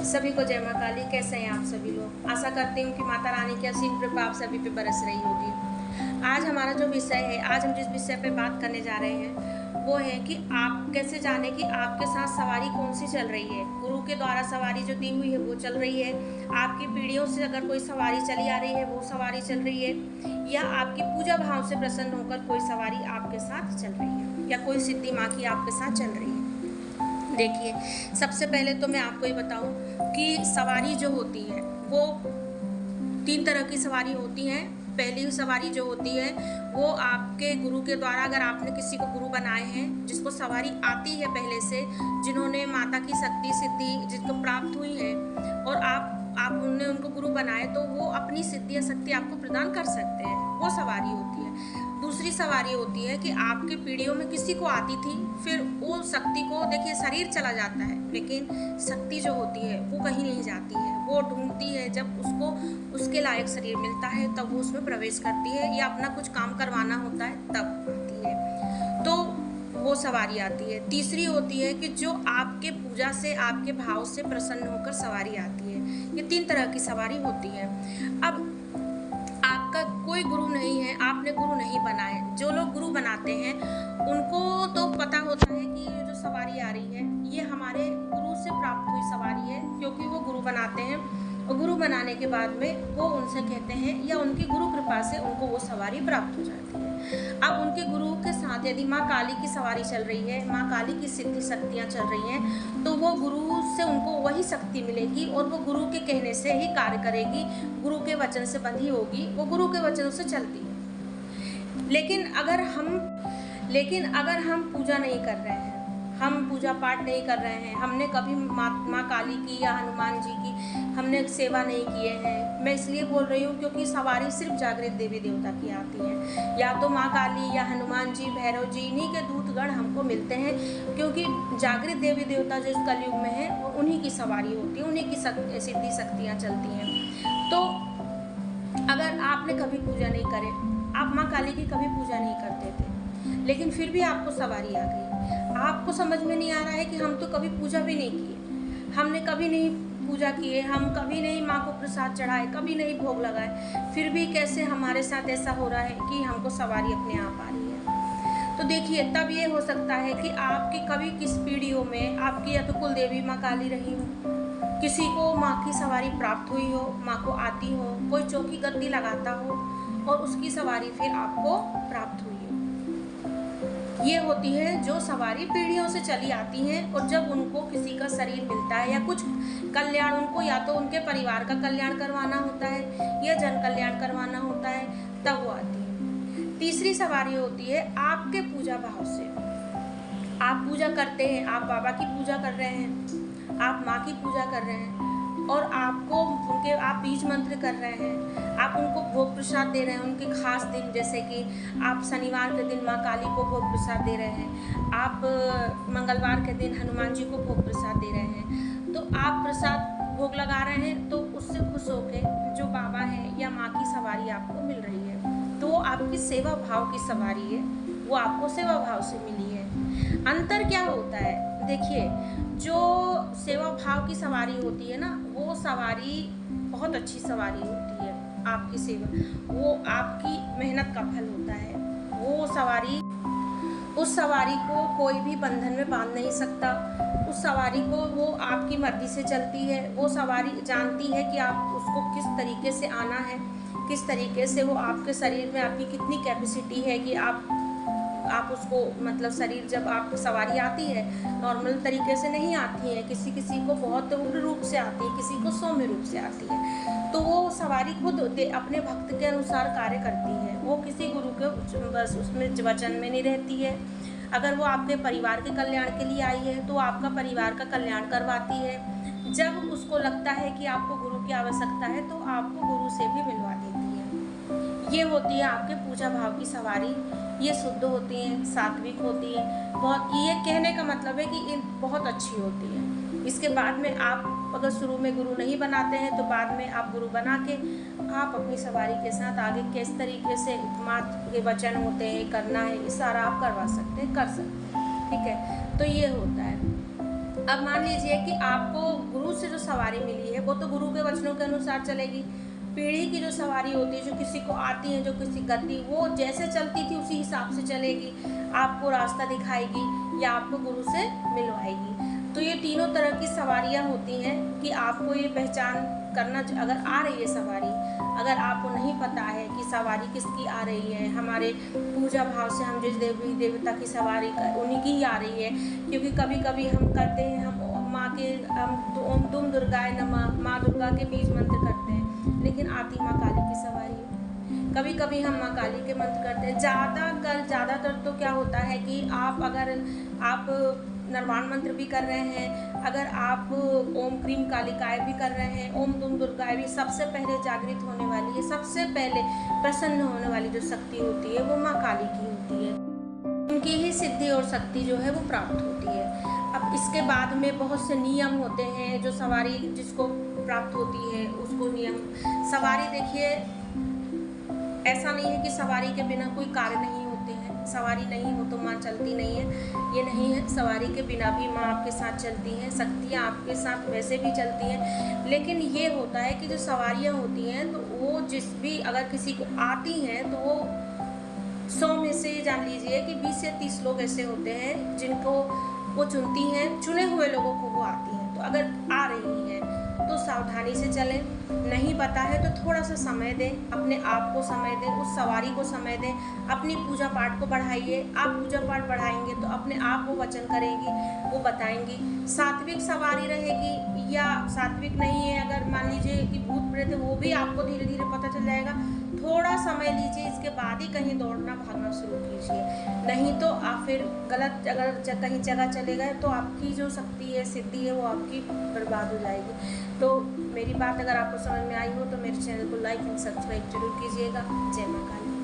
सभी को जय माँ काली। कैसे हैं आप सभी लोग? आशा करती हूँ कि माता रानी की असीम कृपा आप सभी पे बरस रही होगी। आज हमारा जो विषय है, आज हम जिस विषय पे बात करने जा रहे हैं वो है कि आप कैसे जाने कि आपके साथ सवारी कौन सी चल रही है। गुरु के द्वारा सवारी जो दी हुई है वो चल रही है, आपकी पीढ़ियों से अगर कोई सवारी चली आ रही है वो सवारी चल रही है, या आपकी पूजा भाव से प्रसन्न होकर कोई सवारी आपके साथ चल रही है, या कोई सिद्धि माँ की आपके साथ चल रही है। देखिए, सबसे पहले तो मैं आपको ये बताऊं कि सवारी जो होती है वो 3 तरह की सवारी होती है। पहली सवारी जो होती है वो आपके गुरु के द्वारा, अगर आपने किसी को गुरु बनाए हैं, जिसको सवारी आती है पहले से, जिन्होंने माता की शक्ति सिद्धि जिसको प्राप्त हुई है और आपने उनको गुरु बनाए, तो वो अपनी सिद्धि या शक्ति आपको प्रदान कर सकते हैं, वो सवारी होती है। दूसरी सवारी होती है कि आपकी पीढ़ियों में किसी को आती थी, फिर वो शक्ति को, देखिए शरीर चला जाता है लेकिन शक्ति जो होती है वो कहीं नहीं जाती है, वो ढूंढती है। जब उसको उसके लायक शरीर मिलता है तब वो उसमें प्रवेश करती है, या अपना कुछ काम करवाना होता है तब आती है, तो वो सवारी आती है। तीसरी होती है कि जो आपके पूजा से, आपके भाव से प्रसन्न होकर सवारी आती है। ये 3 तरह की सवारी होती है। अब आपका कोई गुरु नहीं है, आपने गुरु नहीं बनाए, जो लोग गुरु बनाते हैं उनको तो पता होता है कि ये जो सवारी आ रही है ये हमारे गुरु से प्राप्त हुई सवारी है, क्योंकि वो गुरु बनाते हैं और गुरु बनाने के बाद में वो उनसे कहते हैं, या उनकी गुरु कृपा से उनको वो सवारी प्राप्त हो जाती है। अब उनके गुरु के साथ यदि माँ काली की सवारी चल रही है, माँ काली की सिद्धि शक्तियाँ चल रही हैं, तो वो गुरु से उनको वही शक्ति मिलेगी और वो गुरु के कहने से ही कार्य करेगी, गुरु के वचन से बंधी होगी, वो गुरु के वचनों से चलती है। लेकिन अगर हम पूजा नहीं कर रहे हैं, हम पूजा पाठ नहीं कर रहे हैं, हमने कभी माँ काली की या हनुमान जी की हमने सेवा नहीं किए हैं, मैं इसलिए बोल रही हूँ क्योंकि सवारी सिर्फ जागृत देवी देवता की आती है, या तो माँ काली या हनुमान जी, भैरव जी, इन्हीं के दूतगण हमको मिलते हैं, क्योंकि जागृत देवी देवता जो इस कलयुग में है वो उन्हीं की सवारी होती है, उन्हीं की सिद्धि शक्तियाँ चलती हैं। तो अगर आपने कभी पूजा नहीं करे, आप माँ काली की कभी पूजा नहीं करते थे, लेकिन फिर भी आपको सवारी आ गई, आपको समझ में नहीं आ रहा है कि हम तो कभी पूजा भी नहीं किए, हमने कभी नहीं पूजा किए, हम कभी नहीं माँ को प्रसाद चढ़ाए, कभी नहीं भोग लगाए, फिर भी कैसे हमारे साथ ऐसा हो रहा है कि हमको सवारी अपने आप आ रही है। तो देखिए, तब ये हो सकता है कि आपकी कभी किस पीढ़ियों में आपकी या तो कुल देवी माँ काली रही हो, किसी को माँ की सवारी प्राप्त हुई हो, माँ को आती हो, कोई चौकी गद्दी लगाता हो और उसकी सवारी फिर आपको प्राप्त हुई हो। ये होती है जो सवारी पीढ़ियों से चली आती हैं, और जब उनको किसी का शरीर मिलता है या कुछ कल्याण, उनको या तो उनके परिवार का कल्याण करवाना होता है या जन कल्याण करवाना होता है, तब वो आती है। तीसरी सवारी होती है आपके पूजा भाव से, आप पूजा करते हैं, आप बाबा की पूजा कर रहे हैं, आप माँ की पूजा कर रहे हैं, और आपको उनके, आप बीज मंत्र कर रहे हैं, आप उनको भोग प्रसाद दे रहे हैं, उनके खास दिन, जैसे कि आप शनिवार के दिन माँ काली को भोग प्रसाद दे रहे हैं, आप मंगलवार के दिन हनुमान जी को भोग प्रसाद दे रहे हैं, तो आप प्रसाद भोग लगा रहे हैं, तो उससे खुश होकर जो बाबा है या माँ की सवारी आपको मिल रही है, तो वो आपकी सेवा भाव की सवारी है, वो आपको सेवा भाव से मिली है। अंतर क्या होता है? देखिए, जो सेवा भाव की सवारी होती है ना, वो सवारी बहुत अच्छी सवारी होती है, आपकी सेवा, वो आपकी मेहनत का फल होता है, वो सवारी, उस सवारी को कोई भी बंधन में बांध नहीं सकता, उस सवारी को वो आपकी मर्जी से चलती है, वो सवारी जानती है कि आप उसको किस तरीके से आना है, किस तरीके से, वो आपके शरीर में आपकी कितनी कैपेसिटी है कि आप उसको, मतलब शरीर, जब आप सवारी आती है नॉर्मल तरीके से नहीं आती है, किसी को बहुत उग्र रूप से आती है, किसी को सौम्य रूप से आती है, तो वो सवारी खुद अपने भक्त के अनुसार कार्य करती है, वो किसी गुरु के बस उसमें वचन में नहीं रहती है। अगर वो आपके परिवार के कल्याण के लिए आई है तो आपका परिवार का कल्याण करवाती है, जब उसको लगता है कि आपको गुरु की आवश्यकता है तो आपको गुरु से भी मिलवा देती है। ये होती है आपके पूजा भाव की सवारी, ये शुद्ध होती हैं, सात्विक होती है, बहुत, ये कहने का मतलब है कि बहुत अच्छी होती है। इसके बाद में आप अगर शुरू में गुरु नहीं बनाते हैं तो बाद में आप गुरु बना के आप अपनी सवारी के साथ आगे किस तरीके से माँ के वचन होते हैं, करना है, ये सारा आप करवा सकते हैं, कर सकते हैं, ठीक है। तो ये होता है। अब मान लीजिए कि आपको गुरु से जो सवारी मिली है वो तो गुरु के वचनों के अनुसार चलेगी। पीढ़ी की जो सवारी होती है, जो किसी को आती है, जो किसी गति, वो जैसे चलती थी उसी हिसाब से चलेगी, आपको रास्ता दिखाएगी या आपको गुरु से मिलवाएगी। तो ये तीनों तरह की सवारियाँ होती हैं कि आपको ये पहचान करना, अगर आ रही है सवारी, अगर आपको नहीं पता है कि सवारी किसकी आ रही है, हमारे पूजा भाव से हम जिस देवी देवता की सवारी उन्हीं की ही आ रही है। क्योंकि कभी कभी हम करते हैं, हम माँ के ओम दुम दुर्गाय नमः, माँ दुर्गा के बीज मंत्र करते हैं, लेकिन आती माँ काली की सवारी है। कभी कभी हम माँ काली के मंत्र करते हैं। ज़्यादातर तो क्या होता है कि अगर आप निर्वाण मंत्र भी कर रहे हैं, अगर आप ओम क्रीम कालिकाय भी कर रहे हैं, ओम दुम दुर्गाय भी, सबसे पहले जागृत होने वाली है, सबसे पहले प्रसन्न होने वाली जो शक्ति होती है वो माँ काली की होती है। उनकी ही सिद्धि और शक्ति जो है वो प्राप्त होती है। अब इसके बाद में बहुत से नियम होते हैं जो सवारी जिसको प्राप्त होती है उसको नियम। सवारी देखिए, ऐसा नहीं है कि सवारी के बिना कोई कार्य नहीं होते हैं। सवारी नहीं हो तो माँ चलती नहीं है, ये नहीं है। सवारी के बिना भी माँ आपके साथ चलती हैं, शक्तियाँ आपके साथ वैसे भी चलती हैं। लेकिन ये होता है कि जो सवारियाँ होती हैं तो वो अगर किसी को आती हैं तो वो 100 में से जान लीजिए कि 20 से 30 लोग ऐसे होते हैं जिनको वो चुनती हैं, चुने हुए लोगों को वो आती हैं। तो अगर आ रही है तो सावधानी से चलें, नहीं पता है तो थोड़ा सा समय दें, अपने आप को समय दें, उस सवारी को समय दें, अपनी पूजा पाठ को बढ़ाइए। आप पूजा पाठ बढ़ाएंगे तो अपने आप वो वचन करेंगी, वो बताएंगी। सात्विक सवारी रहेगी या सात्विक नहीं है, अगर मान लीजिए कि भूत प्रेत है, वो भी आपको धीरे धीरे पता चल जाएगा। थोड़ा समय लीजिए, इसके बाद ही कहीं दौड़ना भागना शुरू कीजिए, नहीं तो आप फिर गलत अगर कहीं जगह चले गए तो आपकी जो शक्ति है, सिद्धि है, वो आपकी बर्बाद हो जाएगी। तो मेरी बात अगर आपको समझ में आई हो तो मेरे चैनल को लाइक एंड सब्सक्राइब जरूर कीजिएगा। जय माँ काली।